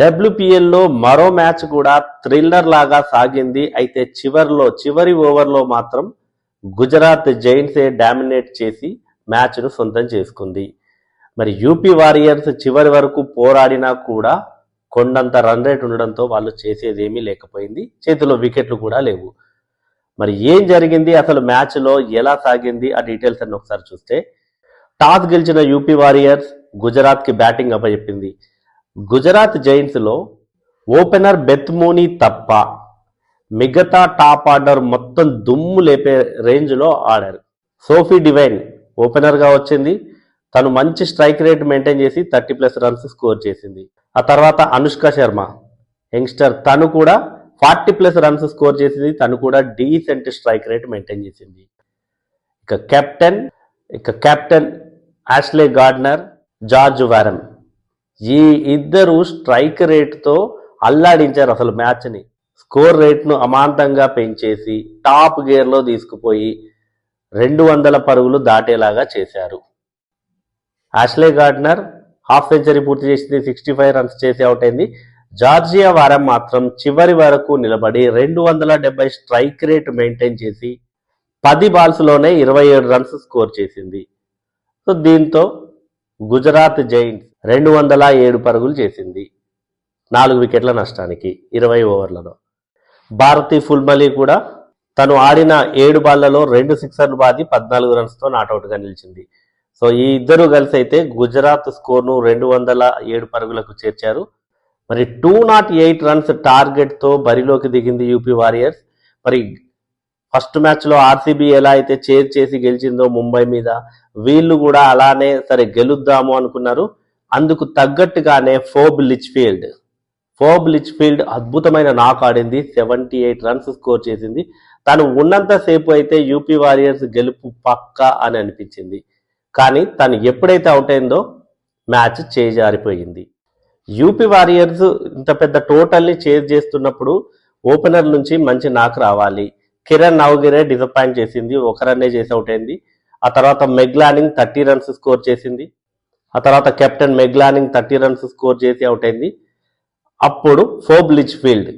డబ్ల్యూపీఎల్లో మరో మ్యాచ్ కూడా థ్రిల్లర్ లాగా సాగింది. అయితే చివరి ఓవర్లో మాత్రం గుజరాత్ జైంట్సే డామినేట్ చేసి మ్యాచ్ను సొంతం చేసుకుంది. మరి యూపీ వారియర్స్ చివరి వరకు పోరాడినా కూడా కొండంత రన్ రేట్ ఉండడంతో వాళ్ళు చేసేదేమీ లేకపోయింది. చేతిలో వికెట్లు కూడా లేవు. మరి ఏం జరిగింది, అసలు మ్యాచ్లో ఎలా సాగింది, ఆ డీటెయిల్స్ అన్ని ఒకసారి చూస్తే, టాస్ గెలిచిన యూపీ వారియర్స్ గుజరాత్కి బ్యాటింగ్ అప్పచెప్పింది. గుజరాత్ జైంట్స్లో ఓపెనర్ బెత్మూని తప్ప మిగతా టాప్ ఆర్డర్ మొత్తం దుమ్ము లేపే రేంజ్లో ఆడారు. సోఫీ డివైన్ ఓపెనర్గా వచ్చింది. తను మంచి స్ట్రైక్ రేట్ మెయింటైన్ చేసి 30+ రన్స్ స్కోర్ చేసింది. ఆ తర్వాత అనుష్క శర్మ యంగ్స్టర్, తను కూడా 40+ రన్స్ స్కోర్ చేసింది. తను కూడా డీసెంట్ స్ట్రైక్ రేట్ మెయింటైన్ చేసింది. ఇక captain Ashley Gardner, George Warren, ఈ ఇద్దరు స్ట్రైక్ రేట్తో అల్లాడించారు అసలు మ్యాచ్ని. స్కోర్ రేట్ను అమాంతంగా పెంచేసి టాప్ గేర్లో తీసుకుపోయి 200 పరుగులు దాటేలాగా చేశారు. యాష్లే గార్డ్నర్ హాఫ్ సెంచరీ పూర్తి చేసింది, 65 రన్స్ చేసి అవుట్ అయింది. జార్జియా వారం మాత్రం చివరి వరకు నిలబడి 270 స్ట్రైక్ రేట్ మెయింటైన్ చేసి 10 బాల్స్లోనే 27 రన్స్ స్కోర్ చేసింది. సో దీంతో గుజరాత్ జైంట్స్ 207 పరుగులు చేసింది 4 వికెట్ల నష్టానికి 20 ఓవర్లలో. భారతి ఫుల్మలి కూడా తను ఆడిన 7 బాళ్లలో 2 సిక్సర్లు బాది 14 రన్స్తో నాట్అవుట్గా నిలిచింది. సో ఈ ఇద్దరు కలిసి అయితే గుజరాత్ స్కోర్ను 207 పరుగులకు చేర్చారు. మరి 208 రన్స్ టార్గెట్తో బరిలోకి దిగింది యూపీ వారియర్స్. మరి ఫస్ట్ మ్యాచ్లో ఆర్సీబీ ఎలా అయితే చేసి గెలిచిందో ముంబై మీద, వీళ్ళు కూడా అలానే సరే గెలుద్దాము అనుకున్నారు. అందుకు తగ్గట్టుగానే ఫోబ్ లిచ్ఫీల్డ్ అద్భుతమైన నాక్ ఆడింది. 78 రన్స్ స్కోర్ చేసింది. తను ఉన్నంతసేపు అయితే యూపీ వారియర్స్ గెలుపు పక్కా అని అనిపించింది. కానీ తను ఎప్పుడైతే అవుట్ అయిందో మ్యాచ్ చేజారిపోయింది. యూపీ వారియర్స్ ఇంత పెద్ద టోటల్ని చేజ్ చేస్తున్నప్పుడు ఓపెనర్ నుంచి మంచి నాక్ రావాలి. కిరణ్ నవగిరే డిసప్పాయింట్ చేసింది, 1 రన్నే చేసి అవుట్ అయింది. ఆ తర్వాత మెగ్లానింగ్ 30 రన్స్ స్కోర్ చేసింది. ఆ తర్వాత కెప్టెన్ మెగ్లానింగ్ 30 రన్స్ స్కోర్ చేసి అవుట్ అయింది. అప్పుడు ఫోబ్ లిచ్ఫీల్డ్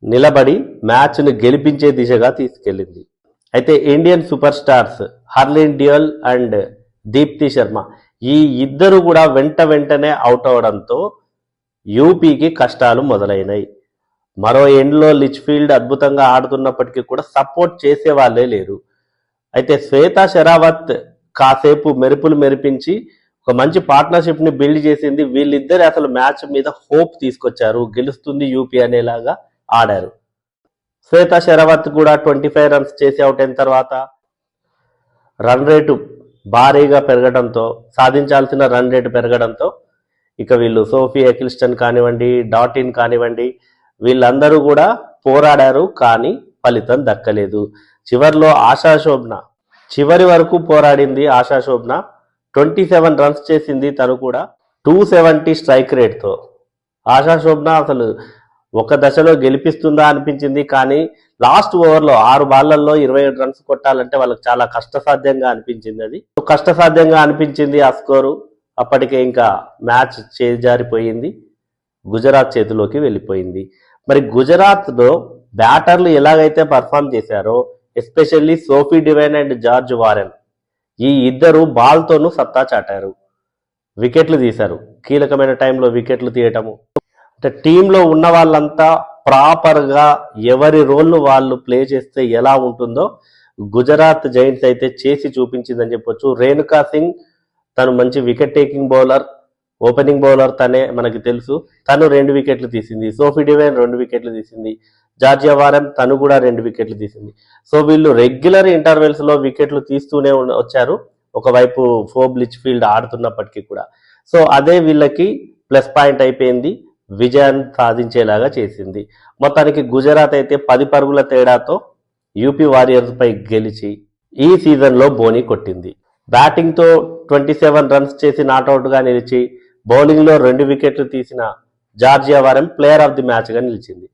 నిలబడి మ్యాచ్ను గెలిపించే దిశగా తీసుకెళ్ళింది. అయితే Indian super stars Harleen Deol and Deepti Sharma, ఈ ఇద్దరు కూడా వెంటనే అవుట్ అవడంతో యూపీకి కష్టాలు మొదలైనాయి. మరో ఎండ్లో లిచ్ఫీల్డ్ అద్భుతంగా ఆడుతున్నప్పటికీ కూడా సపోర్ట్ చేసే వాళ్ళే లేరు. అయితే శ్వేతా షెరావత్ కాసేపు మెరుపులు మెరిపించి ఒక మంచి పార్ట్నర్షిప్ని బిల్డ్ చేసింది. వీళ్ళిద్దరు అసలు మ్యాచ్ మీద హోప్ తీసుకొచ్చారు, గెలుస్తుంది యూపీ అనేలాగా ఆడారు. శ్వేతా షెరావత్ కూడా 25 రన్స్ చేసి అవుట్ అయిన తర్వాత రన్ రేటు భారీగా పెరగడంతో, సాధించాల్సిన రన్ రేటు పెరగడంతో ఇక వీళ్ళు సోఫీ ఎకిల్స్టన్ కానివ్వండి, డాటిన్ కానివ్వండి, వీళ్ళందరూ కూడా పోరాడారు. కానీ ఫలితం దక్కలేదు. చివరిలో ఆశాశోభన చివరి వరకు పోరాడింది. ఆశాశోభన 27 రన్స్ చేసింది. తను కూడా 270 స్ట్రైక్ రేట్తో. ఆశాశోభన అసలు ఒక దశలో గెలిపిస్తుందా అనిపించింది. కానీ లాస్ట్ ఓవర్లో 6 బాళ్లలో 27 రన్స్ కొట్టాలంటే వాళ్ళకి చాలా కష్టసాధ్యంగా అనిపించింది. అది కష్టసాధ్యంగా అనిపించింది ఆ స్కోరు. అప్పటికే ఇంకా మ్యాచ్ చేజారిపోయింది, గుజరాత్ చేతిలోకి వెళ్ళిపోయింది. మరి గుజరాత్లో బ్యాటర్లు ఎలాగైతే పర్ఫామ్ చేశారో, especially Sophie Devine and George Warren, ఈ ఇద్దరు బాల్తోనూ సత్తా చాటారు, వికెట్లు తీశారు. కీలకమైన టైంలో వికెట్లు తీయటము అంటే టీంలో ఉన్న వాళ్ళంతా ప్రాపర్గా ఎవరి రోల్ను వాళ్ళు ప్లే చేస్తే ఎలా ఉంటుందో గుజరాత్ జైంట్స్ అయితే చేసి చూపించిందని చెప్పొచ్చు. రేణుకా సింగ్ తను మంచి wicket taking bowler, opening bowler తనే మనకి తెలుసు. తను 2 వికెట్లు తీసింది. సోఫీ డివైన్ 2 వికెట్లు తీసింది. జార్జియా వారెన్ తను కూడా 2 వికెట్లు తీసింది. సో వీళ్ళు రెగ్యులర్ ఇంటర్వెల్స్లో వికెట్లు తీస్తూనే వచ్చారు, ఒకవైపు ఫోబ్ లిచ్ఫీల్డ్ ఆడుతున్నప్పటికీ కూడా. సో అదే వీళ్ళకి ప్లస్ పాయింట్ అయిపోయింది, విజయాన్ని సాధించేలాగా చేసింది. మొత్తానికి గుజరాత్ అయితే 10 పరుగుల తేడాతో యూపీ వారియర్స్ పై గెలిచి ఈ సీజన్లో బోనీ కొట్టింది. బ్యాటింగ్తో 27 రన్స్ చేసి నాట్అవుట్గా నిలిచి బౌలింగ్లో 2 వికెట్లు తీసిన Georgia Wareham player of the మ్యాచ్గా నిలిచింది.